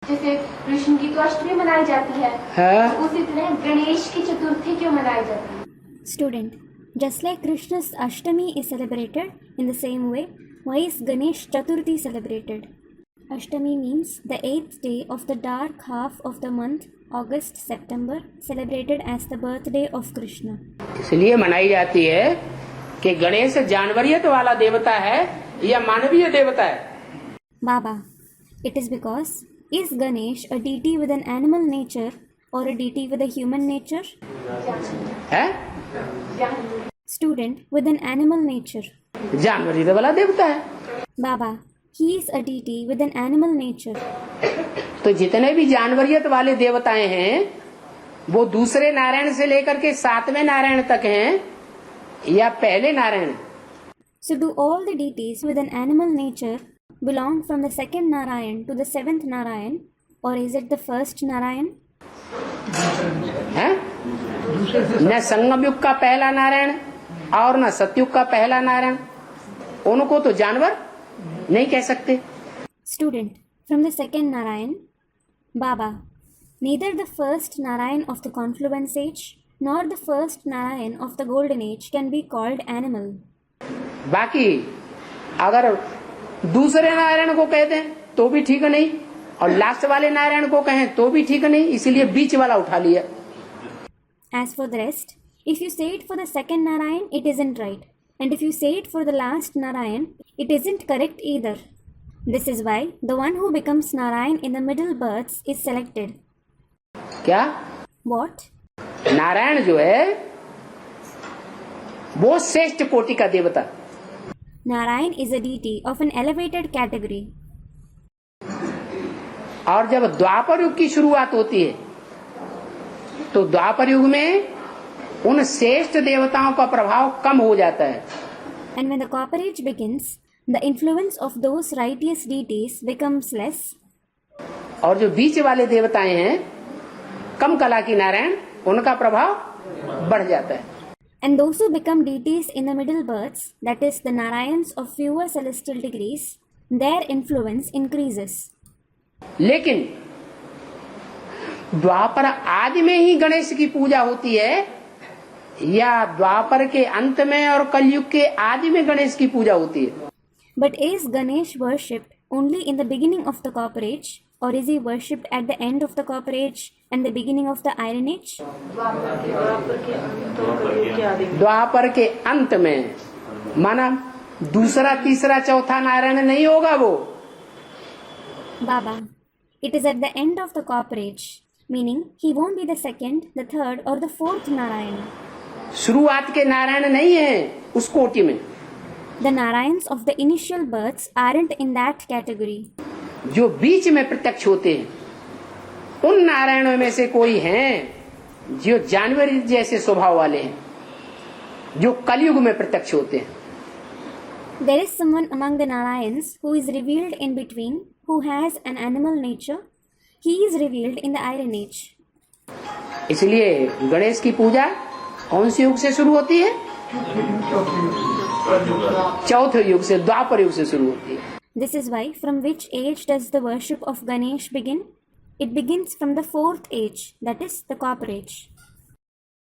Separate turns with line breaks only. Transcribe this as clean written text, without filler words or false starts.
जैसे कृष्ण की तो अष्टमी मनाई जाती है, उसी तरह गणेश की चतुर्थी क्यों मनाई जाती है?
Student, just like Krishna's Ashtami is celebrated, in the same way, why is Ganesh Chaturthi celebrated? Ashtami means the 8th day of the dark half of the month, August-September, celebrated as the birthday of Krishna.
इसलिए मनाई जाती है कि गणेश जानवरियत वाला देवता है या मानवीय देवता है?
Baba, it is because, is Ganesh a deity with an animal nature or a deity with a human nature?
है?
Student, with an animal nature.
जानवरियत वाला देवता है।
Baba, he is a deity with an animal nature.
तो जितने भी जानवरियत वाले देवताएं हैं वो दूसरे नारायण से लेकर के 7वें नारायण तक हैं या पहले Narayan?
So do all the deities with an animal nature belong from the second Narayan to the 7th Narayan, or is it the first Narayan?
है? न संगम युग का पहला नारायण और न सतयुग का पहला नारायण, उनको तो जानवर नहीं कह सकते।
Student, from the second Narayan, Baba, neither the first Narayan of the confluence age nor the first Narayan of the golden age can be called animal.
बाकी अगर दूसरे नारायण को कह दें तो भी ठीक नहीं, और लास्ट वाले नारायण को कहें तो भी ठीक नहीं, इसीलिए बीच वाला उठा लिया।
As for the rest, if you say it for the second Narayan, it isn't right. And if you say it for the last Narayan, it isn't correct either. This is why the one who becomes Narayan in the middle births is selected.
क्या?
What?
Narayan जो है वो श्रेष्ठ कोटि का देवता।
Narayan is a deity of an elevated category.
और जब द्वापर युग की शुरुआत होती है तो द्वापर युग में उन श्रेष्ठ देवताओं का प्रभाव कम हो जाता है।
And when the Copper Age begins, the influence of those righteous deities becomes less.
और जो बीच वाले देवताएं हैं कम कला की नारायण, उनका प्रभाव बढ़ जाता है।
And those who become deities in the middle births, that is the Narayans of fewer celestial degrees, their influence increases.
लेकिन द्वापर आदि में ही गणेश की पूजा होती है या द्वापर के अंत में और कलयुग के आदि में गणेश की पूजा होती है?
But is Ganesh worshipped only in the beginning of the Copper Age, or is he worshipped at the end of the Copper Age and the beginning of the Iron Age?
द्वापर के अंत में, माना दूसरा तीसरा चौथा नारायण नहीं होगा वो।
Baba, it is at the end of the Copper Age, meaning he won't be the second, the third or the fourth Narayan.
शुरुआत के नारायण नहीं है उस कोटि में।
The Narayans of the initial births aren't in that category.
जो बीच में प्रत्यक्ष होते हैं उन नारायणों में से कोई हैं जो जानवर जैसे स्वभाव वाले हैं, जो कलयुग में प्रत्यक्ष होते हैं।
There is someone among the Narayans who is revealed in between, who has an animal nature. He is revealed in the Iron Age.
इसलिए गणेश की पूजा कौन से युग से शुरू होती है? चौथे युग से, द्वापर युग से शुरू होती है।
This is why, from which age does the worship of Ganesh begin? It begins from the 4th age, that is the Copper Age.